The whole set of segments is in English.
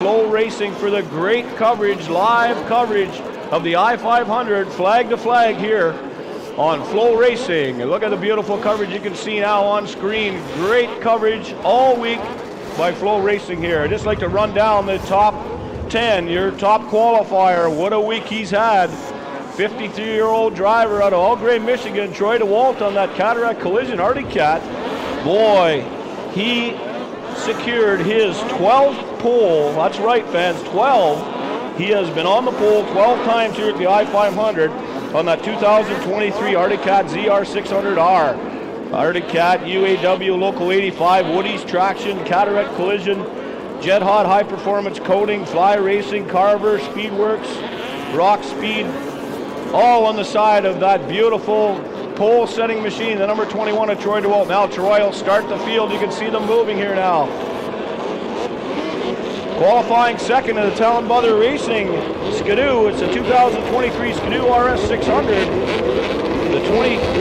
FloRacing for the great coverage, live coverage of the I-500 flag to flag here on FloRacing. And look at the beautiful coverage you can see now on screen. Great coverage all week by FloRacing here. I'd just like to run down the top 10, your top qualifier. What a week he's had. 53-year-old driver out of Algray, Michigan, Troy DeWalt on that Cataract Collision Arctic Cat. Boy, he secured his 12th pole. That's right, fans, 12. He has been on the pole 12 times here at the I-500 on that 2023 Arctic Cat ZR600R. Arctic Cat, UAW Local 85, Woody's Traction, Cataract Collision, Jet Hot High Performance Coating, FloRacing, Carver, Speedworks, Rock Speed, all on the side of that beautiful pole setting machine, the number 21 of Troy DeWalt. Now Troy will start the field. You can see them moving here now. Qualifying second in the Talon Brother Racing Skidoo. It's a 2023 Skidoo RS600. The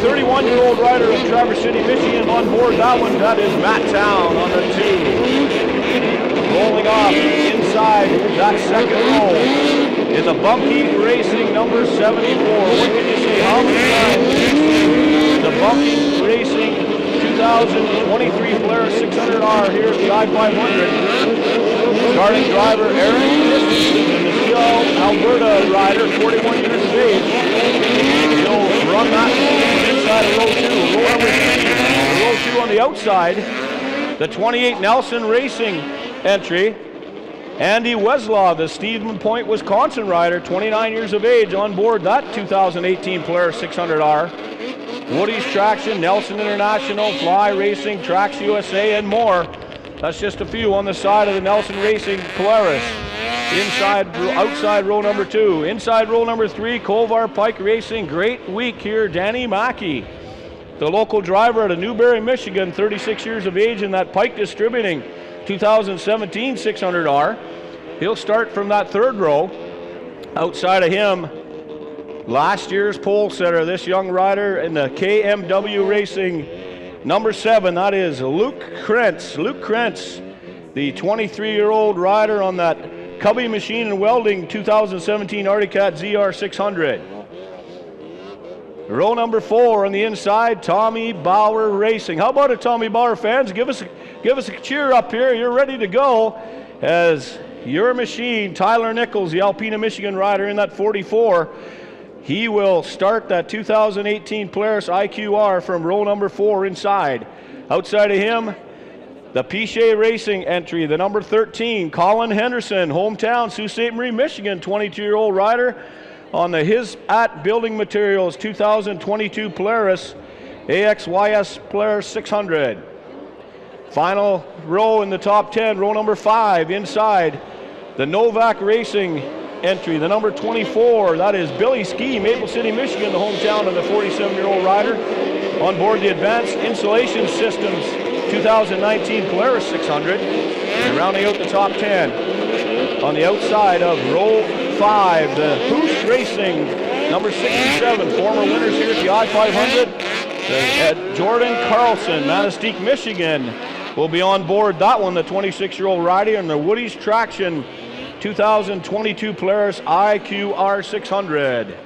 31-year-old rider of Traverse City, Michigan on board that one. That is Matt Town on the 2. Rolling off inside that second row in the Bumpy Racing number 74. What can you say? How many times the Bumpy Racing 2023 Polaris 600R here at the I-500. Starting driver Eric Christensen, the CEO Alberta rider, 41 years of age. He'll run that inside of row 2. Row number 3, row 2 on the outside. The 28 Nelson Racing entry. Andy Weselaw, the Stevens Point, Wisconsin rider, 29 years of age, on board that 2018 Polaris 600R. Woody's Traction, Nelson International, FloRacing, Trax USA, and more. That's just a few on the side of the Nelson Racing Polaris. Outside row number 2. Inside row number 3, Colvar Pike Racing. Great week here, Danny Mackey, the local driver out of Newberry, Michigan, 36 years of age in that Pike Distributing 2017 600R. He'll start from that third row. Outside of him, last year's pole setter, this young rider in the KMW Racing number 7, that is Luke Krentz. Luke Krentz, the 23-year-old rider on that Cubby Machine and Welding 2017 Arctic Cat ZR600. Row number 4 on the inside, Tommy Bauer Racing. How about it, Tommy Bauer fans? Give us a cheer up here. You're ready to go as your machine, Tyler Nichols, the Alpena, Michigan rider in that 44. He will start that 2018 Polaris IQR from row number 4 inside. Outside of him, the Pichet Racing entry, the number 13, Colin Henderson, hometown, Sault Ste. Marie, Michigan, 22-year-old rider on the His At Building Materials 2022 Polaris AXYS Polaris 600. Final row in the top 10, row number 5 inside, the Novak Racing entry, the number 24, that is Billy Ski, Maple City, Michigan, the hometown of the 47-year-old rider, on board the Advanced Insulation Systems 2019 Polaris 600. And rounding out the top 10, on the outside of row 5, the Boost Racing, number 67, former winners here at the I-500, Jordan Carlson, Manistee, Michigan, will be on board that one, the 26-year-old rider, and the Woody's Traction 2022 Polaris IQR 600.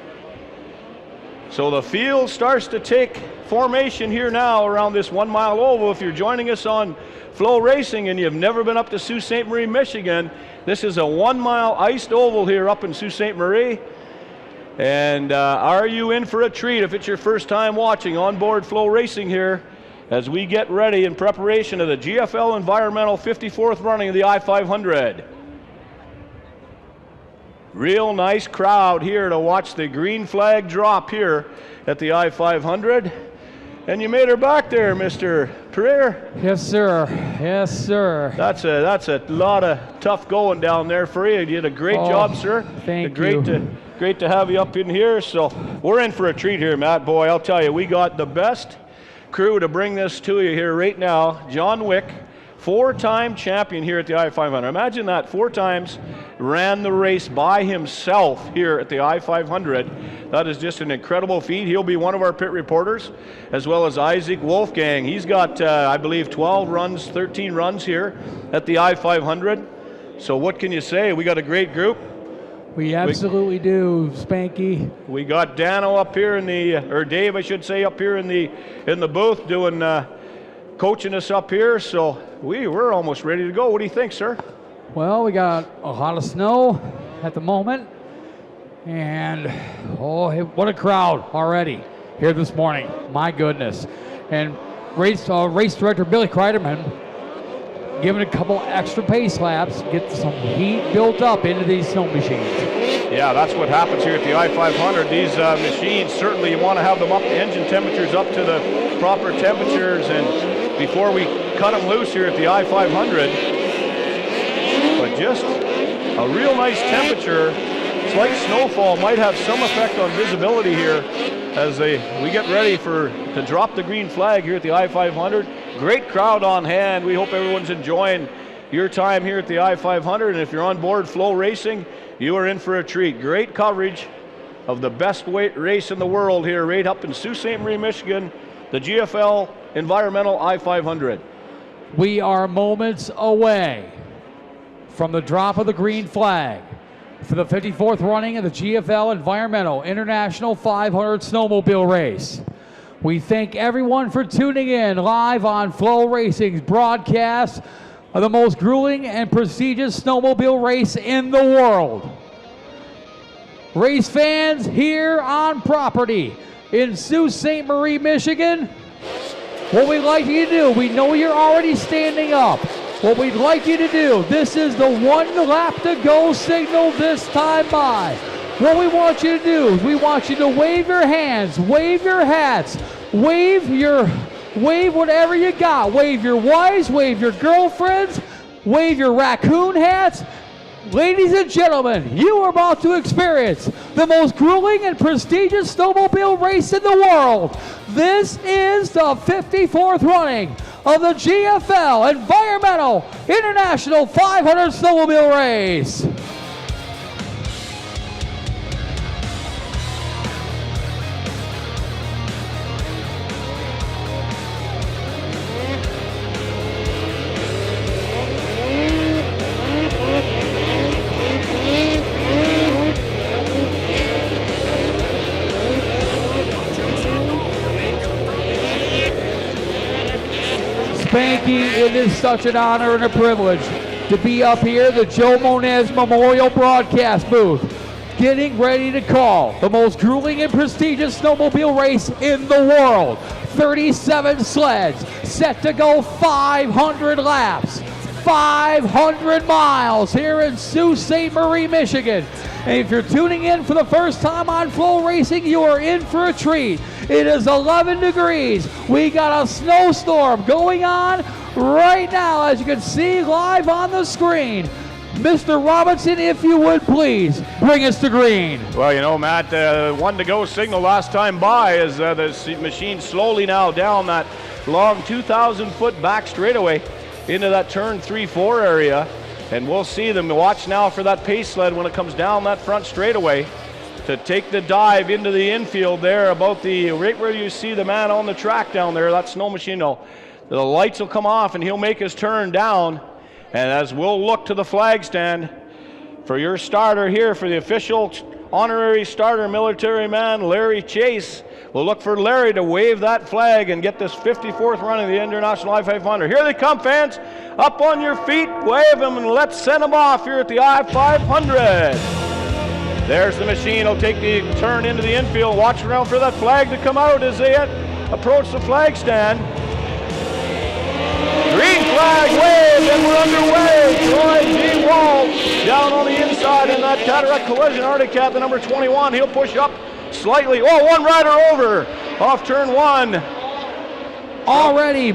So the field starts to take formation here now around this 1 mile oval. If you're joining us on FloRacing and you've never been up to Sault Ste. Marie, Michigan, this is a 1 mile iced oval here up in Sault Ste. Marie. And are you in for a treat if it's your first time watching on board FloRacing here as we get ready in preparation of the GFL Environmental 54th running of the I-500. Real nice crowd here to watch the green flag drop here at the I-500. And you made her back there, Mr. Pereira. Yes, sir. Yes, sir. That's a lot of tough going down there for you. You did a great job, sir. Thank you. Great to have you up in here. So we're in for a treat here, Matt. Boy, I'll tell you, we got the best crew to bring this to you here right now. John Wick, 4-time champion here at the I-500. Imagine that, 4 times ran the race by himself here at the I-500. That is just an incredible feat. He'll be one of our pit reporters, as well as Isaac Wolfgang. He's got, I believe, 12 runs, 13 runs here at the I-500. So what can you say? We got a great group. We absolutely do, Spanky. We got Dano up here or Dave, I should say, up here in the booth doing coaching us up here. So we're almost ready to go. What do you think, sir? Well, we got a lot of snow at the moment, and what a crowd already here this morning. My goodness. And race director Billy Kreiderman giving a couple extra pace laps, get some heat built up into these snow machines. Yeah, that's what happens here at the I-500. These machines, certainly you want to have them up, engine temperatures up to the proper temperatures, and before we cut them loose here at the I-500. But just a real nice temperature. Slight snowfall might have some effect on visibility here as we get ready to drop the green flag here at the I-500. Great crowd on hand. We hope everyone's enjoying your time here at the I-500. And if you're on board FloRacing, you are in for a treat. Great coverage of the best race in the world here, right up in Sault Ste. Marie, Michigan, the GFL Environmental I-500. We are moments away from the drop of the green flag for the 54th running of the GFL Environmental International 500 Snowmobile Race. We thank everyone for tuning in live on FloRacing's broadcast of the most grueling and prestigious snowmobile race in the world. Race fans here on property in Sault Ste. Marie, Michigan, what we'd like you to do, we know you're already standing up. What we'd like you to do, this is the 1 lap to go signal this time by. What we want you to do is we want you to wave your hands, wave your hats, wave whatever you got. Wave your wives, wave your girlfriends, wave your raccoon hats. Ladies and gentlemen, you are about to experience the most grueling and prestigious snowmobile race in the world. This is the 54th running of the GFL Environmental International 500 Snowmobile Race. Spanky, it is such an honor and a privilege to be up here at the Joe Moniz Memorial Broadcast booth, getting ready to call the most grueling and prestigious snowmobile race in the world. 37 sleds set to go 500 laps, 500 miles here in Sault Ste. Marie, Michigan. And if you're tuning in for the first time on FloRacing, you are in for a treat. It is 11 degrees. We got a snowstorm going on right now, as you can see live on the screen. Mr. Robinson, if you would please bring us to green. Well, you know, Matt, 1 to go signal last time by as the machine slowly now down that long 2,000-foot back straightaway into that turn 3-4 area. And we'll see them. Watch now for that pace sled when it comes down that front straightaway to take the dive into the infield there about right where you see the man on the track down there, that snow machine. The lights will come off and he'll make his turn down. And as we'll look to the flag stand for your starter here, for the official honorary starter military man, Larry Chase, we'll look for Larry to wave that flag and get this 54th run of the International I-500. Here they come, fans. Up on your feet, wave them, and let's send them off here at the I-500. There's the machine. He'll take the turn into the infield. Watch around for that flag to come out as they approach the flag stand. Green flag waved, and we're underway. Troy G. Wall down on the inside in that Cataract Collision Arctic Cat, the number 21. He'll push up slightly. Oh, one rider over off turn 1. Already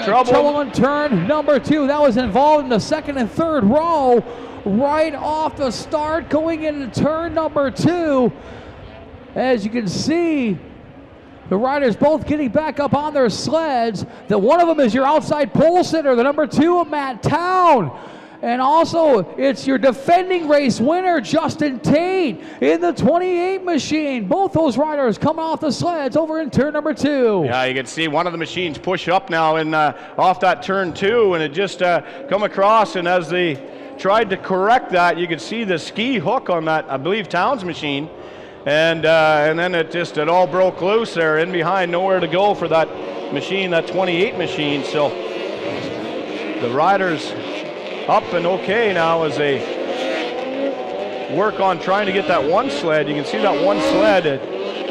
trouble on turn number 2. That was involved in the second and third row right off the start going into turn number 2. As you can see, the riders both getting back up on their sleds. One of them is your outside pole sitter, the number 2 of Matt Town. And also, it's your defending race winner, Justin Tate, in the 28 machine. Both those riders coming off the sleds over in turn number 2. Yeah, you can see one of the machines push up now off that turn 2, and it just come across, and as the tried to correct that. You could see the ski hook on that, I believe, Towns machine. And then it all broke loose there in behind, nowhere to go for that machine, that 28 machine. So the riders up and okay now as they work on trying to get that one sled. You can see that one sled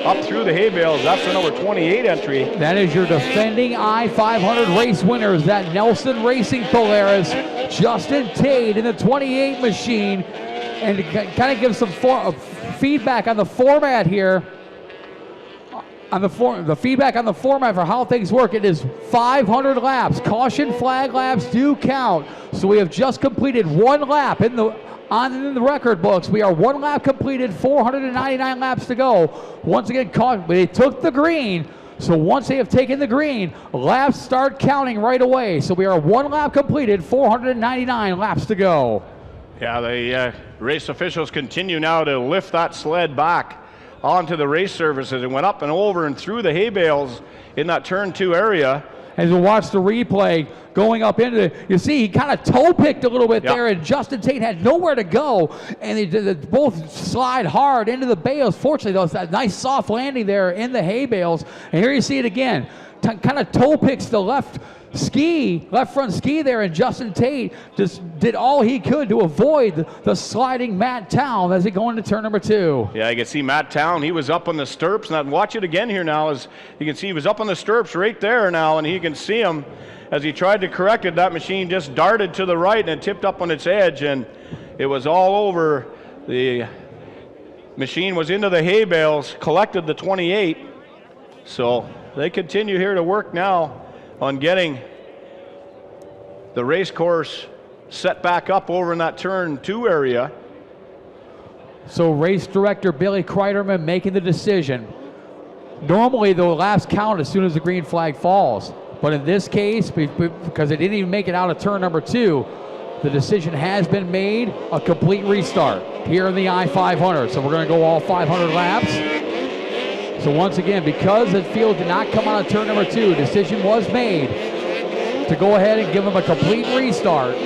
up through the hay bales. That's the number 28 entry. That is your defending I-500 race winners, that Nelson Racing Polaris, Justin Tate in the 28 machine. And to kind of give some feedback on the format here, the feedback on the format for how things work, it is 500 laps. Caution flag laps do count. So we have just completed one lap in the record books. We are one lap completed, 499 laps to go. Once again, they took the green. So once they have taken the green, laps start counting right away. So we are one lap completed, 499 laps to go. Yeah, the race officials continue now to lift that sled back onto the race surfaces. It went up and over and through the hay bales in that turn 2 area. As we watch the replay going up into it, you see he kind of toe picked a little bit there, and Justin Tate had nowhere to go, and they both slide hard into the bales. Fortunately, though, it's that nice soft landing there in the hay bales. And here you see it again, kind of toe picks the left front ski there, and Justin Tate just did all he could to avoid the sliding Matt Town as they go into turn number 2. Yeah, you can see Matt Town, he was up on the stirrups. Now watch it again here now, as you can see he was up on the stirrups right there now, and you can see him as he tried to correct it. That machine just darted to the right and it tipped up on its edge, and it was all over. The machine was into the hay bales, collected the 28. So they continue here to work now on getting the race course set back up over in that turn 2 area. So race director Billy Kreiderman making the decision. Normally the laps count as soon as the green flag falls, but in this case, because it didn't even make it out of turn number 2, the decision has been made, a complete restart here in the I-500. So we're going to go all 500 laps. So once again, because the field did not come out of turn number 2, a decision was made to go ahead and give them a complete restart.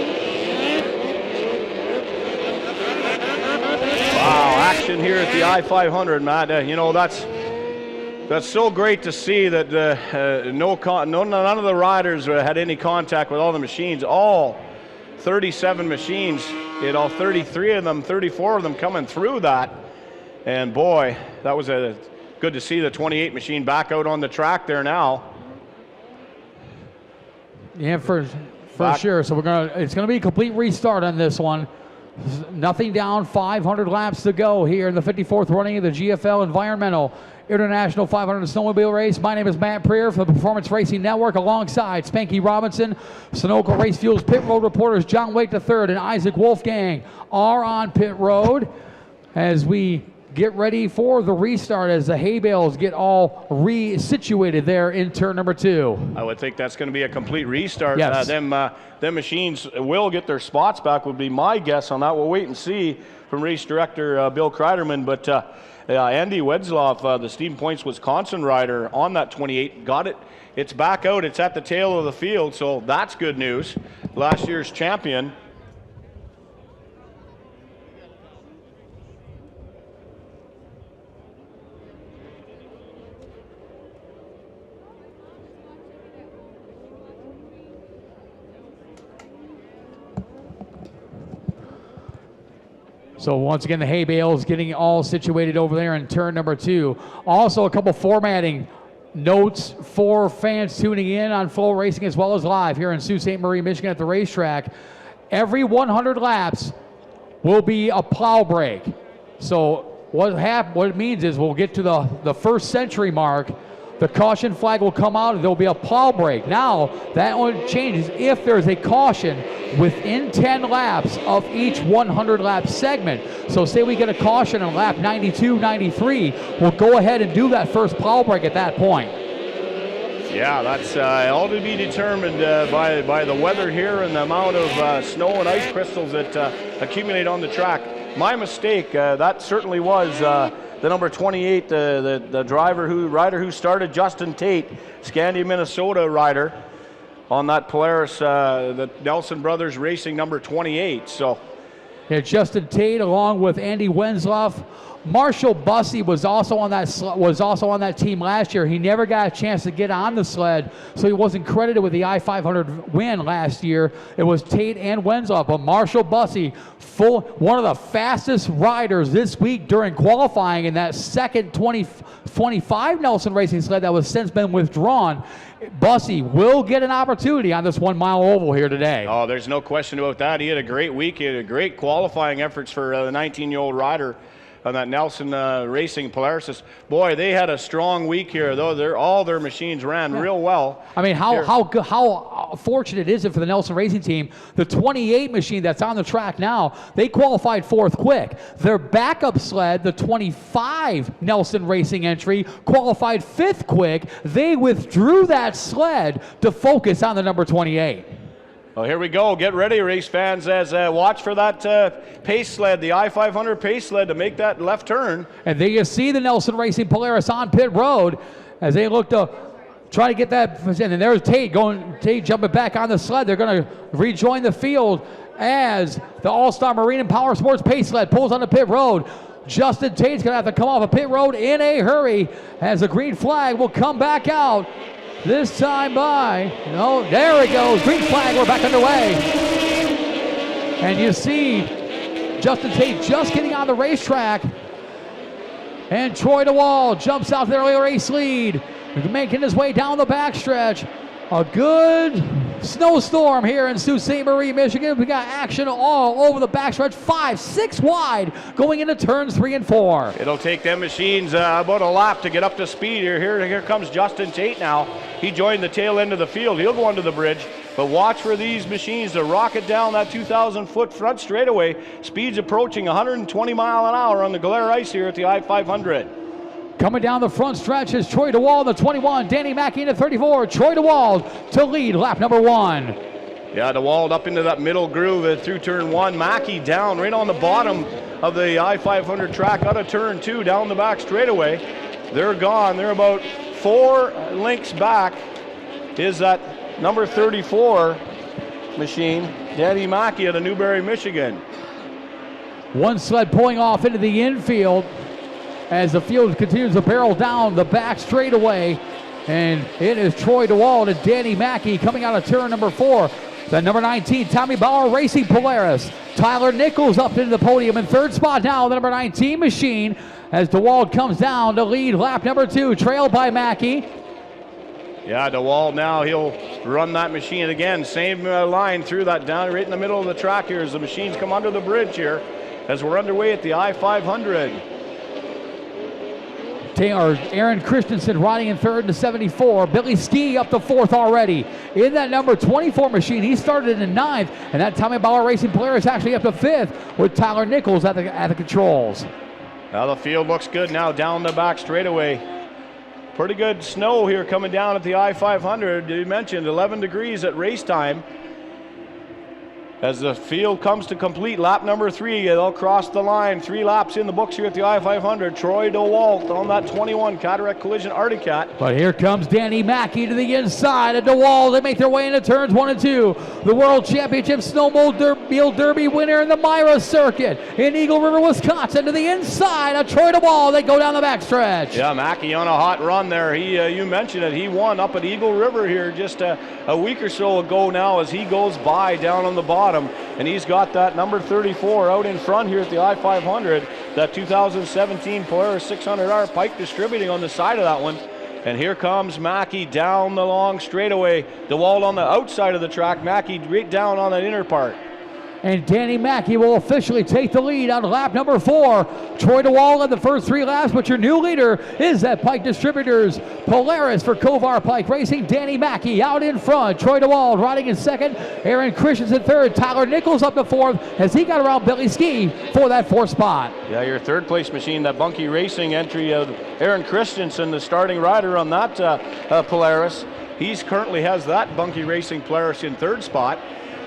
Wow, action here at the I-500, Matt. You know, that's so great to see that none of the riders had any contact with all the machines. All 37 machines, 33 of them, 34 of them coming through that. And boy, that was good to see the 28 machine back out on the track there now. Yeah, for sure. So it's gonna be a complete restart on this one. Nothing down, 500 laps to go here in the 54th running of the GFL Environmental International 500 Snowmobile Race. My name is Matt Preer from the Performance Racing Network, alongside Spanky Robinson. Sunoco Race Fuels pit road reporters John Wake III and Isaac Wolfgang are on pit road as we get ready for the restart, as the hay bales get all re-situated there in turn number 2. I would think that's going to be a complete restart. Yes. Them machines will get their spots back, would be my guess on that. We'll wait and see from race director Bill Kreiderman. But Andy Wetzloff, the Steam Points Wisconsin rider on that 28, got it. It's back out. It's at the tail of the field, so that's good news. Last year's champion. So once again, the hay bales getting all situated over there in turn number 2. Also, a couple formatting notes for fans tuning in on FloRacing as well as live here in Sault Ste. Marie, Michigan at the racetrack. Every 100 laps will be a plow break. So what it means is we'll get to the first century mark. The caution flag will come out and there'll be a plow break. Now, that only changes if there's a caution within 10 laps of each 100 lap segment. So say we get a caution on lap 92, 93, we'll go ahead and do that first plow break at that point. Yeah, that's all to be determined by the weather here and the amount of snow and ice crystals that accumulate on the track. My mistake, that certainly was the number 28, the rider who started, Justin Tate, Scandia, Minnesota rider. on that Polaris, the Nelson Brothers Racing number 28. So, yeah, Justin Tate along with Andy Wensloff. Marshall Bussey was also on that team last year. He never got a chance to get on the sled, so he wasn't credited with the I-500 win last year. It was Tate and Wensloff, but Marshall Bussey, one of the fastest riders this week during qualifying in that second 2025 Nelson Racing sled that was since been withdrawn. Bussey will get an opportunity on this 1 mile oval here today. Oh, there's no question about that. He had a great week. He had a great qualifying efforts for the 19-year-old rider on that Nelson Racing Polaris. Boy, they had a strong week here, though. All their machines ran real well. I mean, how fortunate is it for the Nelson Racing team? The 28 machine that's on the track now, they qualified 4th quick. Their backup sled, the 25 Nelson Racing entry, qualified 5th quick. They withdrew that sled to focus on the number 28. Well, here we go. Get ready, race fans, as watch for that pace sled, the I-500 pace sled, to make that left turn. And there you see the Nelson Racing Polaris on pit road as they look to try to get that. And there's Tate jumping back on the sled. They're going to rejoin the field as the All-Star Marine and Power Sports pace sled pulls on the pit road. Justin Tate's going to have to come off a pit road in a hurry as the green flag will come back out. This time by, there it goes, green flag, we're back underway. And you see Justin Tate just getting on the racetrack. And Troy DeWall jumps out to the early race lead, making his way down the backstretch. A good snowstorm here in Sault Ste. Marie, Michigan. We got action all over the backstretch, 5, 6 wide, going into turns 3 and 4. It'll take them machines about a lap to get up to speed. Here comes Justin Tate now. He joined the tail end of the field. He'll go under the bridge, but watch for these machines to rocket down that 2,000-foot front straightaway. Speeds approaching 120 mile an hour on the glare ice here at the I-500. Coming down the front stretch is Troy DeWall in the 21, Danny Mackey in the 34. Troy DeWall to lead lap number 1. Yeah, DeWall up into that middle groove through turn 1. Mackey down right on the bottom of the I-500 track out of turn 2 down the back straightaway. They're gone. They're about 4 lengths back. Is that number 34 machine, Danny Mackey out of Newberry, Michigan. One sled pulling off into the infield as the field continues to barrel down the back straightaway. And it is Troy DeWall and Danny Mackey coming out of turn number 4. The number 19, Tommy Bauer Racing Polaris. Tyler Nichols up into the podium in 3rd spot now, the number 19 machine, as DeWall comes down to lead lap number 2, trailed by Mackey. Yeah, DeWall now, he'll run that machine again. Same line through that down right in the middle of the track here as the machines come under the bridge here as we're underway at the I-500. Aaron Christensen riding in 3rd to 74. Billy Ski up to 4th already. In that number 24 machine, he started in 9th, and that Tommy Bauer Racing Polaris actually up to 5th with Tyler Nichols at the controls. Now the field looks good now down the back straightaway. Pretty good snow here coming down at the I-500. You mentioned 11 degrees at race time. As the field comes to complete lap number 3, they'll cross the line. 3 laps in the books here at the I-500. Troy DeWalt on that 21 Cataract Collision Arctic Cat. But here comes Danny Mackey to the inside of DeWalt. They make their way into turns 1 and 2. The World Championship Snowmobile Derby winner in the Myra Circuit in Eagle River, Wisconsin, to the inside of Troy DeWalt. They go down the backstretch. Yeah, Mackey on a hot run there. You mentioned it. He won up at Eagle River here just a week or so ago now as he goes by down on the bottom. And he's got that number 34 out in front here at the I-500. That 2017 Polaris 600R Pike Distributing on the side of that one. And here comes Mackey down the long straightaway. DeWalt on the outside of the track. Mackey right down on that inner part. And Danny Mackey will officially take the lead on lap number 4. Troy DeWall led the first 3 laps, but your new leader is that Pike Distributors Polaris for Kovar Pike Racing. Danny Mackey out in front. Troy DeWall riding in 2nd. Aaron Christensen 3rd. Tyler Nichols up to 4th as he got around Billy Ski for that 4th spot. Yeah, your 3rd place machine, that Bunky Racing entry of Aaron Christensen, the starting rider on that Polaris. He's currently has that Bunky Racing Polaris in 3rd spot.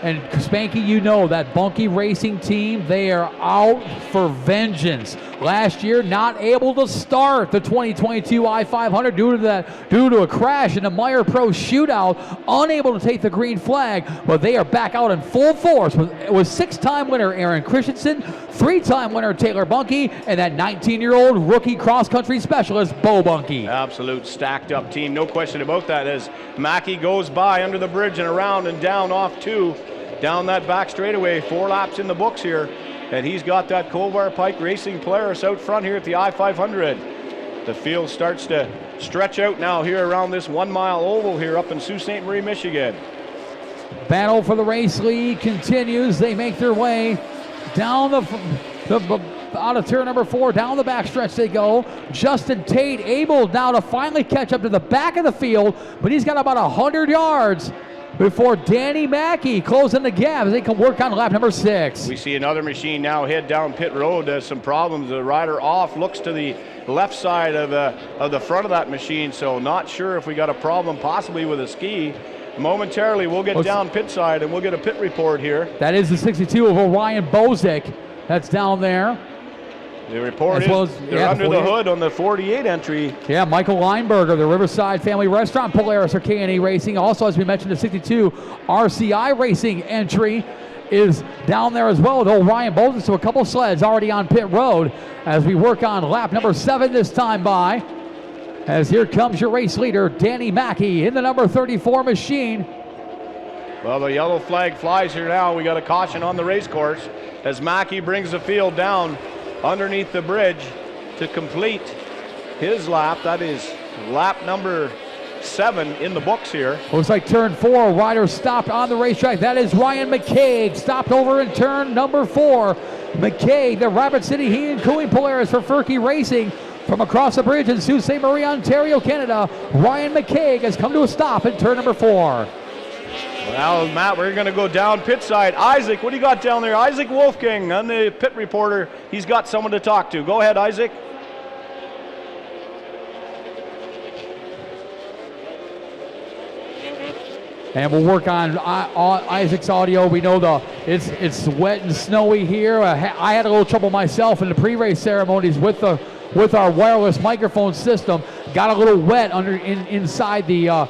And Spanky, you know that Bunkie Racing team, they are out for vengeance. Last year, not able to start the 2022 I-500 due to a crash in the Meyer Pro shootout, unable to take the green flag, but they are back out in full force with six-time winner Aaron Christensen, three-time winner Taylor Bunkie, and that 19-year-old rookie cross-country specialist Bo Bunkie. Absolute stacked up team, no question about that, as Mackey goes by under the bridge and around and down off two, down that back straightaway, 4 laps in the books here. And he's got that Colvar Pike Racing Polaris out front here at the I-500. The field starts to stretch out now here around this 1 mile oval here up in Sault Ste. Marie, Michigan. Battle for the race lead continues. They make their way down out of turn number 4, down the backstretch they go. Justin Tate able now to finally catch up to the back of the field, but he's got about 100 yards before Danny Mackey closing the gap as they can work on lap number 6. We see another machine now head down pit road. Has some problems. The rider off, looks to the left side of the front of that machine, so not sure if we got a problem possibly with a ski. Momentarily we'll get down pit side and we'll get a pit report here. That is the 62 of Orion Bozick that's down there. The report is they're under the hood on the 48 entry. Yeah, Michael Leinberger, the Riverside Family Restaurant Polaris or K&E Racing. Also, as we mentioned, the 62 RCI Racing entry is down there as well with Orion Bolton. So a couple sleds already on pit road as we work on lap number 7 this time by. As here comes your race leader, Danny Mackey, in the number 34 machine. Well, the yellow flag flies here now. We got a caution on the race course as Mackey brings the field down underneath the bridge to complete his lap. That is lap number 7 in the books here. Looks like turn 4, rider stopped on the racetrack. That is Ryan McCaig, stopped over in turn number 4. McCaig, the Rapid City Heating and Cooling Polaris for Furky Racing from across the bridge in Sault Ste. Marie, Ontario, Canada. Ryan McCaig has come to a stop in turn number 4. Now, Matt, we're going to go down pit side. Isaac, what do you got down there? Isaac Wolfgang on the pit reporter. He's got someone to talk to. Go ahead, Isaac. And we'll work on Isaac's audio. We know it's wet and snowy here. I had a little trouble myself in the pre-race ceremonies with our wireless microphone system. Got a little wet inside the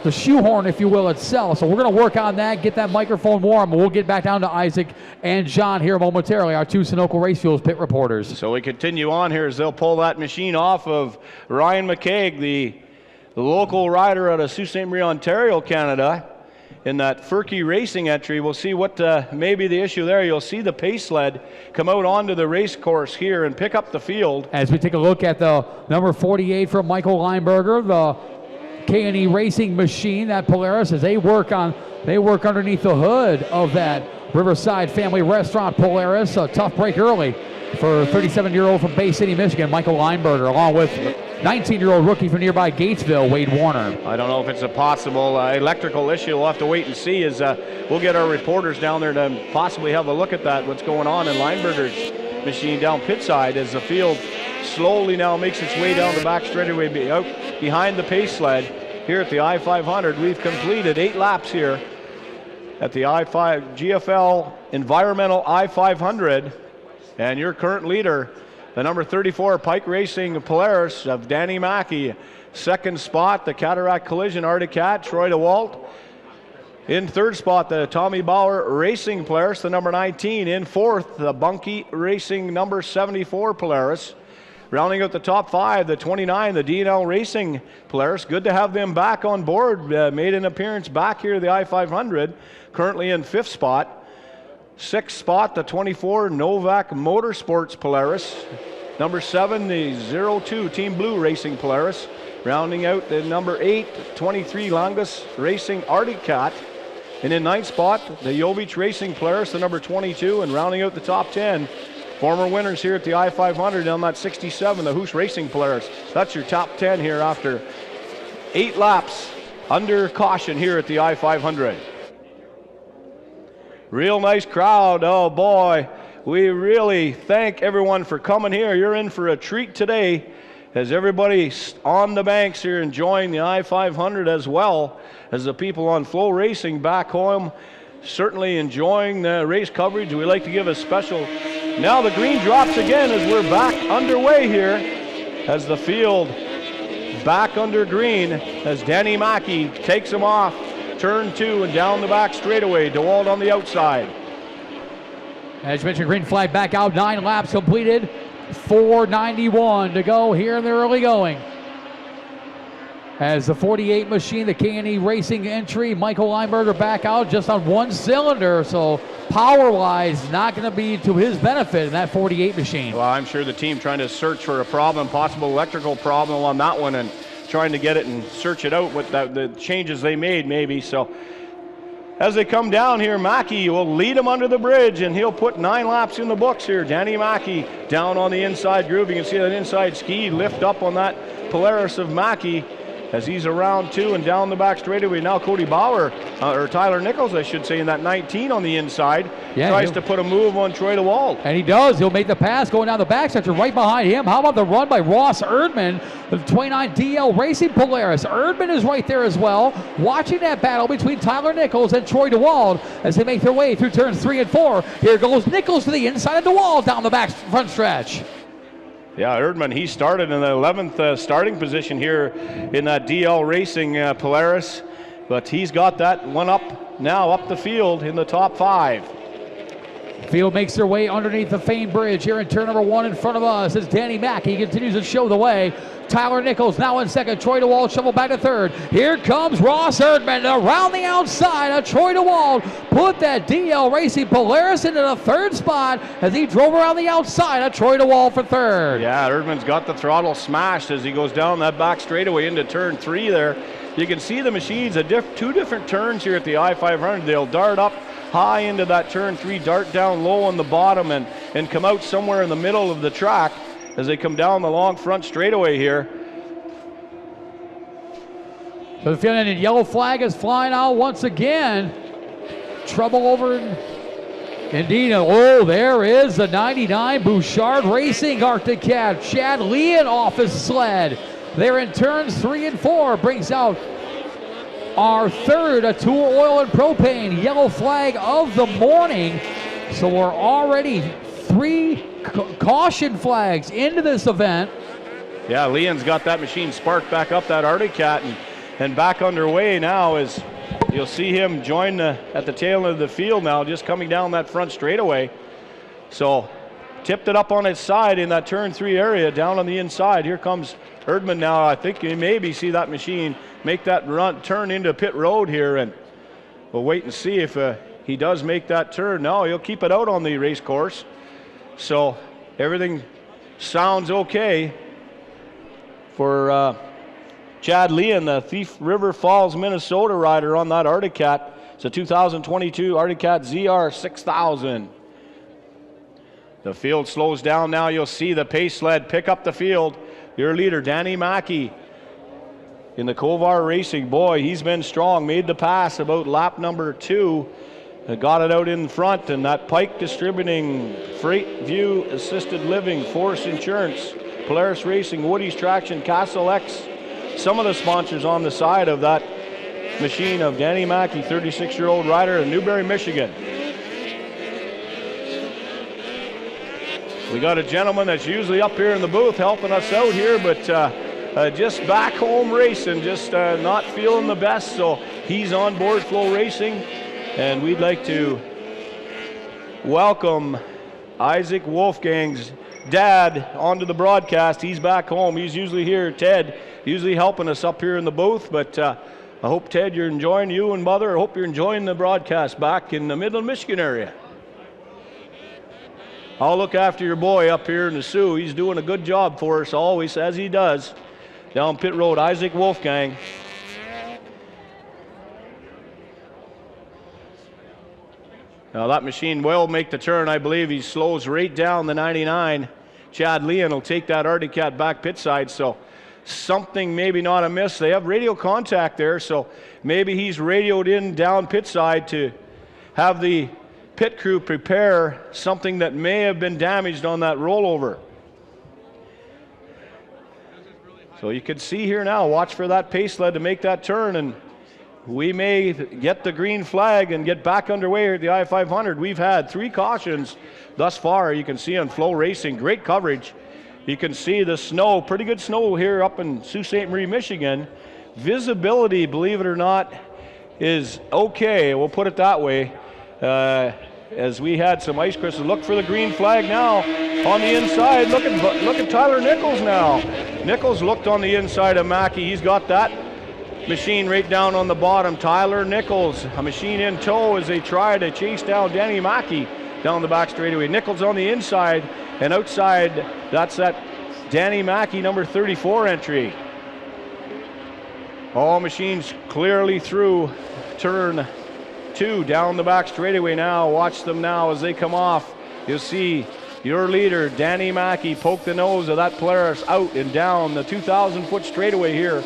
shoehorn, if you will, itself. So we're going to work on that, get that microphone warm, and we'll get back down to Isaac and John here momentarily, our 2 Sunoco Race Fuels pit reporters. So we continue on here as they'll pull that machine off of Ryan McCaig, the local rider out of Sault Ste. Marie, Ontario, Canada, in that Furky Racing entry. We'll see what may be the issue there. You'll see the pace sled come out onto the race course here and pick up the field. As we take a look at the number 48 from Michael Leinberger, the K&E Racing machine, that Polaris, as they work underneath the hood of that Riverside Family Restaurant Polaris. A tough break early for 37-year-old from Bay City, Michigan, Michael Leinberger, along with 19-year-old rookie from nearby Gatesville, Wade Warner. I don't know if it's a possible electrical issue. We'll have to wait and see. As we'll get our reporters down there to possibly have a look at that, what's going on in Leinberger's machine down pit side as the field slowly now makes its way down the back straightaway out behind the pace sled here at the I-500. We've completed 8 laps here at the GFL Environmental I-500, and your current leader, the number 34 Pike Racing Polaris of Danny Mackey. Second spot, the Cataract Collision Arctic Cat, Troy DeWalt. In third spot, the Tommy Bauer Racing Polaris, the number 19. In fourth, the Bunkie Racing number 74 Polaris. Rounding out the top 5, the 29, the D&L Racing Polaris. Good to have them back on board. Made an appearance back here at the I-500. Currently in 5th spot. 6th spot, the 24 Novak Motorsports Polaris. Number 7, the 02 Team Blue Racing Polaris. Rounding out the number 8, 23 Langus Racing Arctic Cat. And in 9th spot, the Jovich Racing Polaris, the number 22. And rounding out the top 10, former winners here at the I-500 on that 67, the Hoos Racing Polaris. That's your top 10 here after 8 laps under caution here at the I-500. Real nice crowd. Oh boy, we really thank everyone for coming here. You're in for a treat today as everybody on the banks here enjoying the I-500 as well as the people on FloRacing back home certainly enjoying the race coverage. We like to give a special. Now the green drops again as we're back underway here as the field back under green as Danny Mackey takes him off turn 2 and down the back straightaway. DeWalt on the outside. As mentioned, green flag back out, 9 laps completed, 4:91 to go here in the early going. As the 48 machine, the K&E Racing entry, Michael Leinberger back out just on 1 cylinder, so power-wise, not going to be to his benefit in that 48 machine. Well, I'm sure the team trying to search for a problem, possible electrical problem on that one, and trying to get it and search it out with the changes they made maybe. So as they come down here, Mackey will lead them under the bridge, and he'll put 9 laps in the books here. Danny Mackey down on the inside groove. You can see that inside ski lift up on that Polaris of Mackey as he's around 2 and down the back straightaway. Now Cody Bauer, or Tyler Nichols, I should say, in that 19 on the inside, tries to put a move on Troy DeWalt. And he does. He'll make the pass going down the back section right behind him. How about the run by Ross Erdman, the 29 DL Racing Polaris? Erdman is right there as well, watching that battle between Tyler Nichols and Troy DeWalt as they make their way through turns 3 and 4. Here goes Nichols to the inside of DeWalt down the back front stretch. Yeah, Erdman, he started in the 11th starting position here in that DL Racing Polaris, but he's got that one up now up the field in the top 5. Field makes their way underneath the Fane Bridge here in turn number 1 in front of us as Danny Mackey continues to show the way. Tyler Nichols now in second. Troy DeWalt shovel back to third. Here comes Ross Erdman around the outside of Troy DeWalt. Put that DL Racing Polaris into the 3rd spot as he drove around the outside of Troy DeWalt for 3rd. Yeah, Erdman's got the throttle smashed as he goes down that back straightaway into turn 3 there. You can see the machines at 2 different turns here at the I-500. They'll dart up high into that turn 3, dart down low on the bottom and come out somewhere in the middle of the track as they come down the long front straightaway here. So the field and yellow flag is flying out once again. Trouble over indeed. Oh, there is the 99 Bouchard Racing Arctic Cat. Chad Leon off his sled. They're in turns 3 and 4. Brings out our 3rd Atour Oil and Propane yellow flag of the morning. So we're already 3 caution flags into this event. Yeah, Leon's got that machine sparked back up, that Arctic Cat, and back underway now as you'll see him join at the tail end of the field now, just coming down that front straightaway. So tipped it up on its side in that turn 3 area, down on the inside. Here comes Erdman now. I think you maybe see that machine make that run, turn into pit road here, and we'll wait and see if he does make that turn. No, he'll keep it out on the race course. So everything sounds okay for Chad Leon, the Thief River Falls, Minnesota rider on that Arctic Cat. It's a 2022 Arctic Cat ZR 6000. The field slows down now. You'll see the pace sled pick up the field. Your leader, Danny Mackey, in the Kovar Racing. Boy, he's been strong. Made the pass about lap number 2. Got it out in front, and that Pike Distributing, Freight View Assisted Living, Force Insurance, Polaris Racing, Woody's Traction, Castle X, some of the sponsors on the side of that machine of Danny Mackey, 36-year-old rider in Newberry, Michigan. We got a gentleman that's usually up here in the booth helping us out here, but just back home racing, just not feeling the best, so he's on board FloRacing. And we'd like to welcome Isaac Wolfgang's dad onto the broadcast. He's back home. He's usually here, Ted, usually helping us up here in the booth. But I hope, Ted, you're enjoying, you and Mother, I hope you're enjoying the broadcast back in the Midland, Michigan area. I'll look after your boy up here in the Sioux. He's doing a good job for us always, as he does. Down pit road, Isaac Wolfgang. Now that machine will make the turn. I believe he slows right down the 99. Chad Leon will take that Arctic Cat back pit side, so something maybe not amiss. They have radio contact there, so maybe he's radioed in down pit side to have the pit crew prepare something that may have been damaged on that rollover. So you can see here now, watch for that pace sled to make that turn, and we may get the green flag and get back underway here at the I-500. We've had 3 cautions thus far. You can see on FloRacing, great coverage. You can see the snow, pretty good snow here up in Sault Ste. Marie, Michigan. Visibility, believe it or not, is okay. We'll put it that way. As we had some ice crystals. Look for the green flag now on the inside. Look at Tyler Nichols now. Nichols looked on the inside of Mackey. He's got that machine right down on the bottom. Tyler Nichols, a machine in tow as they try to chase down Danny Mackey down the back straightaway. Nichols on the inside, and outside, that's that Danny Mackey number 34 entry. All machines clearly through turn 2 down the back straightaway now. Watch them now as they come off. You'll see your leader, Danny Mackey, poke the nose of that Polaris out and down the 2,000-foot straightaway here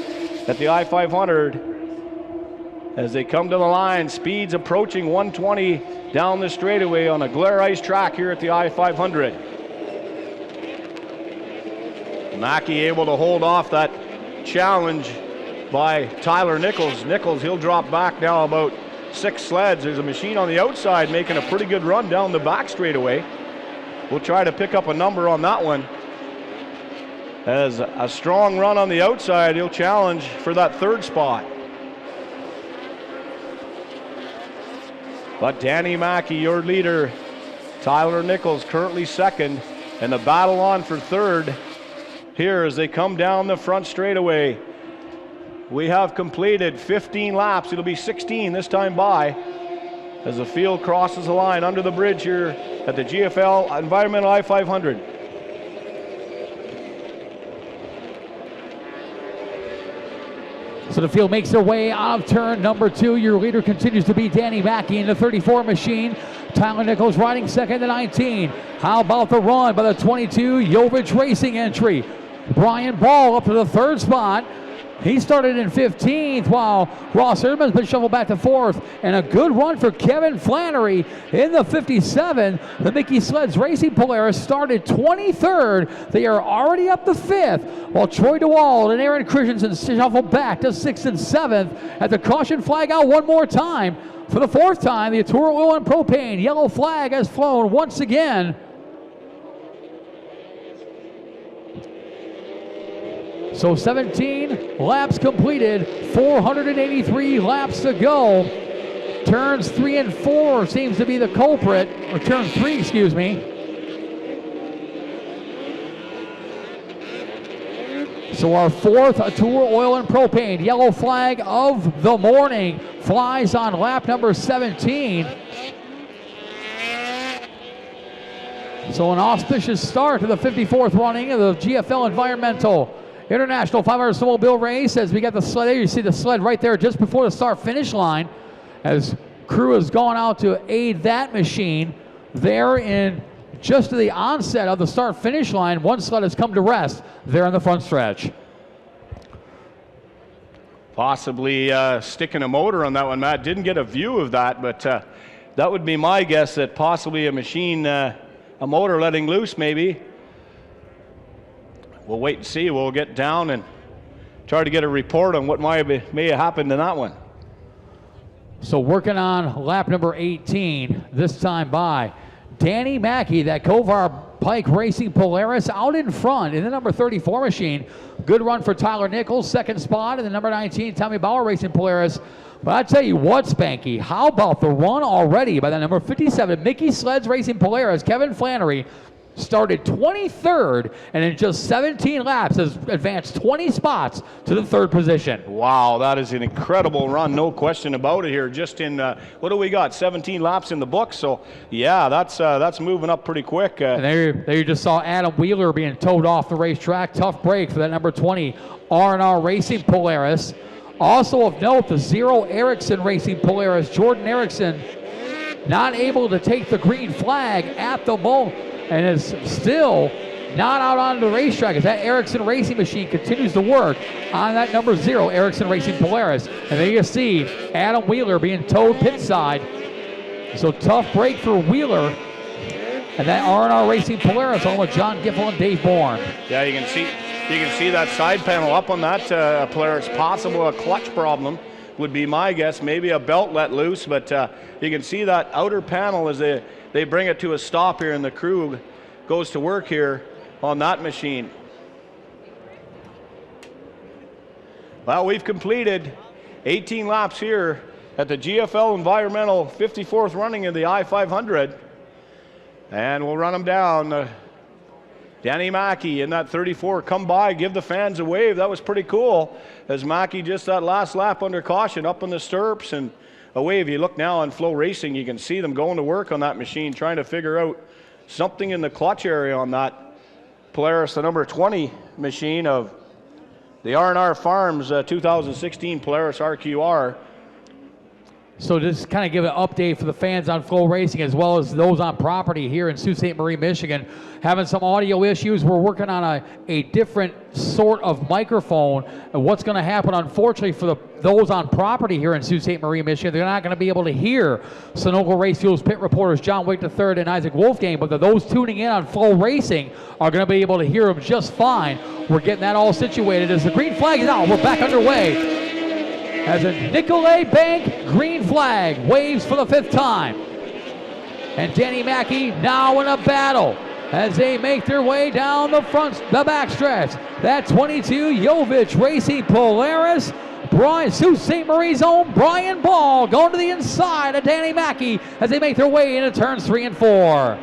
at the I-500. As they come to the line, speeds approaching 120 down the straightaway on a glare ice track here at the I-500. Mackey able to hold off that challenge by Tyler Nichols. Nichols, he'll drop back now about 6 sleds. There's a machine on the outside making a pretty good run down the back straightaway. We'll try to pick up a number on that one. As a strong run on the outside, he'll challenge for that 3rd spot. But Danny Mackey, your leader, Tyler Nichols currently 2nd, and the battle on for 3rd here as they come down the front straightaway. We have completed 15 laps. It'll be 16 this time by as the field crosses the line under the bridge here at the GFL Environmental I-500. So the field makes their way out of turn number 2. Your leader continues to be Danny Mackey in the 34 machine. Tyler Nichols riding 2nd to 19. How about the run by the 22 Jovich Racing entry? Brian Ball up to the 3rd spot. He started in 15th while Ross Erdman's been shuffled back to 4th. And a good run for Kevin Flannery in the 57. The Mackey Sleds Racing Polaris started 23rd. They are already up to 5th. While Troy DeWald and Aaron Christensen shuffled back to 6th and 7th. At the caution flag out one more time. For the 4th time, the Tour Oil and Propane yellow flag has flown once again. So 17 laps completed, 483 laps to go. Turns 3 and 4 seems to be the culprit, or turn 3, excuse me. So our 4th Tour Oil and Propane yellow flag of the morning flies on lap number 17. So an auspicious start to the 54th running of the GFL Environmental International 500 Snowmobile Race. As we got the sled there, you see the sled right there just before the start finish line as crew has gone out to aid that machine there in just to the onset of the start finish line. One sled has come to rest there in the front stretch. Possibly sticking a motor on that one, Matt. Didn't get a view of that, but that would be my guess, that possibly a machine, a motor letting loose maybe. We'll wait and see. We'll get down and try to get a report on what may have happened in that one. So working on lap number 18, this time by Danny Mackey, that Kovar Pike Racing Polaris out in front in the number 34 machine. Good run for Tyler Nichols, 2nd spot, in the number 19 Tommy Bauer Racing Polaris. But I tell you what, Spanky, how about the run already by the number 57 Mackey Sleds Racing Polaris, Kevin Flannery. Started 23rd, and in just 17 laps has advanced 20 spots to the 3rd position. Wow, that is an incredible run, no question about it here. Just in, what do we got, 17 laps in the book? So, yeah, that's moving up pretty quick. And there you just saw Adam Wheeler being towed off the racetrack. Tough break for that number 20 R&R Racing Polaris. Also of note, the 0 Ericsson Racing Polaris, Jordan Ericsson, not able to take the green flag at the moment, and is still not out on the racetrack as that Ericsson Racing machine continues to work on that number 0 Ericsson Racing Polaris. And there you see Adam Wheeler being towed pit side. So tough break for Wheeler. And that R&R Racing Polaris, along with John Giffel and Dave Bourne. Yeah, you can see You can see that side panel up on that Polaris. Possible a clutch problem would be my guess. Maybe a belt let loose, but you can see that outer panel as they bring it to a stop here, and the crew goes to work here on that machine. Well, we've completed 18 laps here at the GFL Environmental 54th running of the I-500. And we'll run them down. Danny Mackey in that 34 come by, give the fans a wave. That was pretty cool. As Mackey just that last lap under caution, up in the stirrups and a wave. You look now on FloRacing, you can see them going to work on that machine, trying to figure out something in the clutch area on that Polaris, the number 20 machine of the R&R Farms 2016 Polaris RQR. So just kind of give an update for the fans on FloRacing as well as those on property here in Sault Ste. Marie, Michigan. Having some audio issues. We're working on a different sort of microphone. And what's going to happen, unfortunately, for those on property here in Sault Ste. Marie, Michigan, they're not going to be able to hear Sunoco Race Fuels pit reporters John Wick III and Isaac Wolfgang, but those tuning in on FloRacing are going to be able to hear them just fine. We're getting that all situated as the green flag is out. We're back underway. As a Nicolay Bank green flag waves for the 5th time. And Danny Mackey now in a battle as they make their way down the backstretch. That 22 Jovic Racing Polaris. Sault Ste. Marie's own Brian Ball going to the inside of Danny Mackey as they make their way into turns 3 and 4.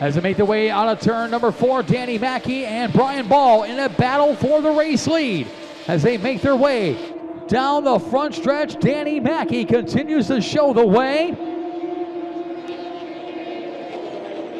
As they make their way out of turn number 4, Danny Mackey and Brian Ball in a battle for the race lead. As they make their way down the front stretch, Danny Mackey continues to show the way.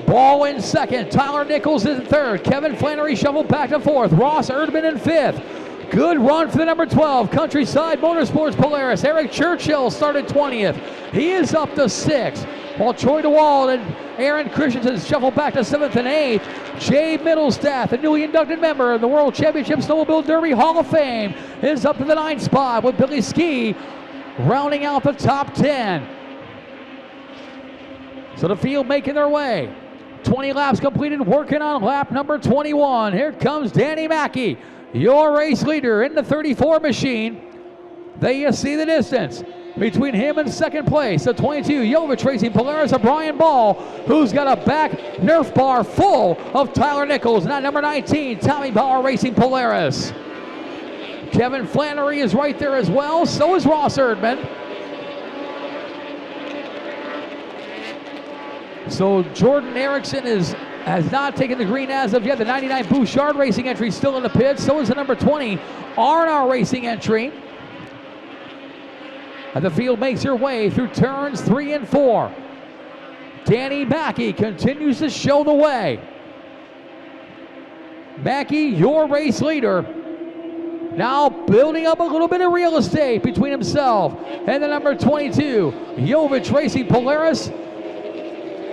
Ball in second, Tyler Nichols in third, Kevin Flannery shoveled back to fourth, Ross Erdman in fifth. Good run for the number 12, Countryside Motorsports Polaris. Eric Churchill started 20th. He is up to 6th. While Troy DeWald and Aaron Christensen shuffle back to 7th and 8th. Jay Middlestaff, the newly inducted member of the World Championship Snowmobile Derby Hall of Fame, is up to the 9th spot with Billy Ski rounding out the top 10. So the field making their way. 20 laps completed, working on lap number 21. Here comes Danny Mackey, your race leader in the 34 machine. There you see the distance between him and second place, the 22 Jovic Racing Polaris of Brian Ball, who's got a back Nerf bar full of Tyler Nichols, and that number 19 Tommy Bauer Racing Polaris. Kevin Flannery is right there as well, so is Ross Erdman. So Jordan Erickson has not taken the green as of yet. The 99 Bouchard Racing entry still in the pit, so is the number 20 R&R Racing entry. And the field makes her way through turns 3 and 4. Danny Mackey continues to show the way. Mackey, your race leader, now building up a little bit of real estate between himself and the number 22 Jovic Racing Polaris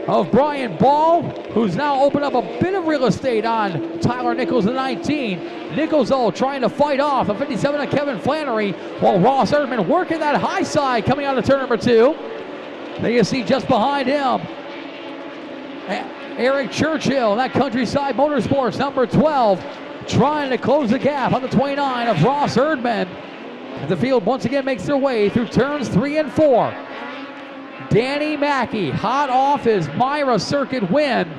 of Brian Ball, who's now opened up a bit of real estate on Tyler Nichols, the 19. Nichols, though, trying to fight off a 57 of Kevin Flannery, while Ross Erdman working that high side coming out of turn number 2. There you see just behind him Eric Churchill, that Countryside Motorsports, number 12, trying to close the gap on the 29 of Ross Erdman. The field once again makes their way through turns 3 and 4. Danny Mackey, hot off his Myra Circuit win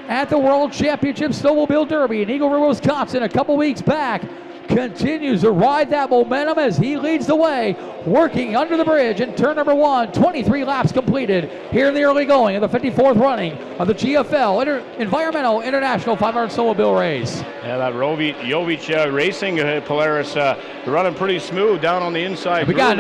at the World Championship Snowmobile Derby in Eagle River, Wisconsin a couple weeks back, continues to ride that momentum as he leads the way, working under the bridge in turn number 1. 23 laps completed here in the early going of the 54th running of the GFL Environmental International 500 Snowmobile Race. Yeah, that Jovic Racing Polaris running pretty smooth down on the inside. We got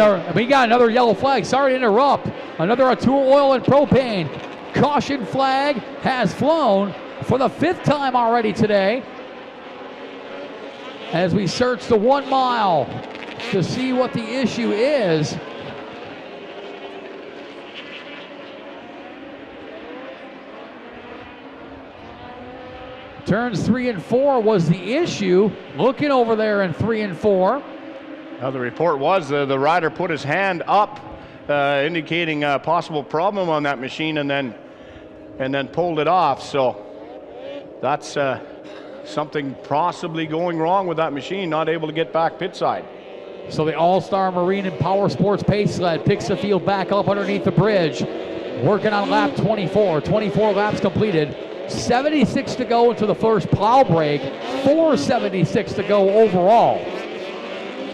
another yellow flag. Sorry to interrupt. Another Tool Oil and Propane caution flag has flown for the 5th time already today, as we search the 1 mile to see what the issue is. Turns 3 and 4 was the issue. Looking over there in 3 and 4. Now the report was the rider put his hand up, indicating a possible problem on that machine, and then and then pulled it off. So that's something possibly going wrong with that machine, not able to get back pit side. So the All-Star Marine and Power Sports pace sled picks the field back up underneath the bridge, working on lap 24. 24 laps completed. 76 to go into the first plow break, 476 to go overall.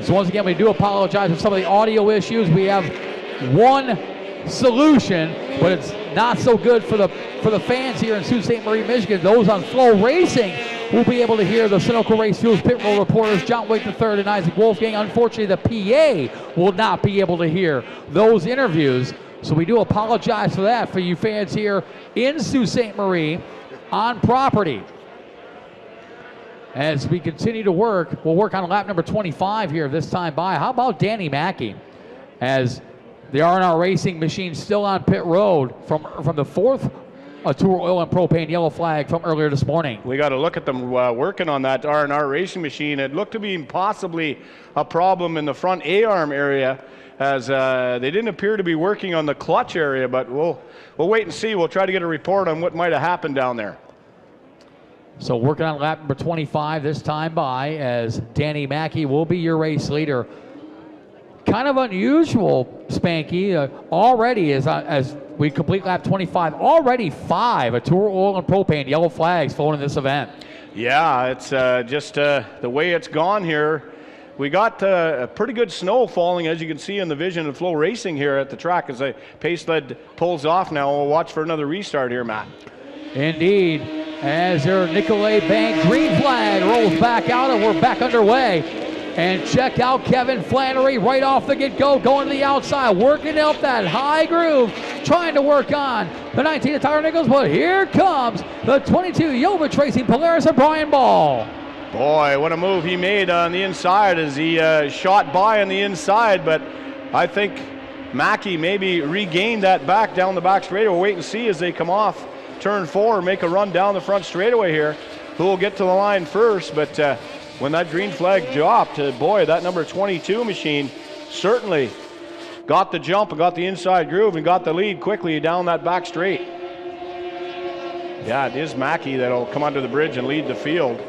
So once again, we do apologize for some of the audio issues. We have one solution, but it's not so good for the fans here in Sault Ste. Marie, Michigan. Those on FloRacing will be able to hear the Sunoco Race Fuels pit roll reporters John Wake III and Isaac Wolfgang. Unfortunately, the PA will not be able to hear those interviews. So we do apologize for that for you fans here in Sault Ste. Marie on property. As we continue to work, we'll work on lap number 25 here this time by. How about Danny Mackey? As the R&R Racing machine still on pit road from the fourth Tour Oil and Propane yellow flag from earlier this morning. We got to look at them working on that R&R Racing machine. It looked to be possibly a problem in the front A-arm area, as they didn't appear to be working on the clutch area, but we'll wait and see. We'll try to get a report on what might have happened down there. So working on lap number 25 this time by, as Danny Mackey will be your race leader. Kind of unusual, Spanky, already as we complete lap 25, already 5 Tour Oil and Propane yellow flags flown in this event. Yeah, it's just the way it's gone here. We got a pretty good snow falling, as you can see in the vision of FloRacing here at the track as the pace sled pulls off now. We'll watch for another restart here, Matt. Indeed, as their Nicolay Bank green flag rolls back out and we're back underway. And check out Kevin Flannery right off the get-go, going to the outside, working up that high groove, trying to work on the 19 of Tyler Nichols, but here comes the 22 Yovich Racing Polaris of Brian Ball. Boy, what a move he made on the inside as he shot by on the inside, but I think Mackey maybe regained that back down the back straightaway. We'll wait and see as they come off turn 4, make a run down the front straightaway here. Who will get to the line first, but when that green flag dropped, boy, that number 22 machine certainly got the jump and got the inside groove and got the lead quickly down that back straight. Yeah, it is Mackey that'll come under the bridge and lead the field.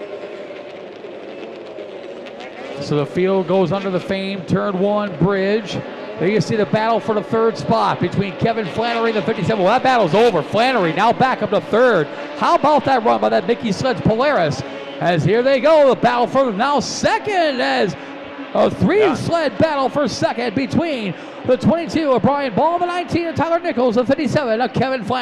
So the field goes under the famed turn 1 bridge. There you see the battle for the third spot between Kevin Flannery and the 57. Well, that battle's over. Flannery now back up to third. How about that run by that Mickey Sled's Polaris? As here they go, the battle for now second, as a sled battle for second between the 22 of Brian Ball, the 19 of Tyler Nichols, the 57 of Kevin Flannery.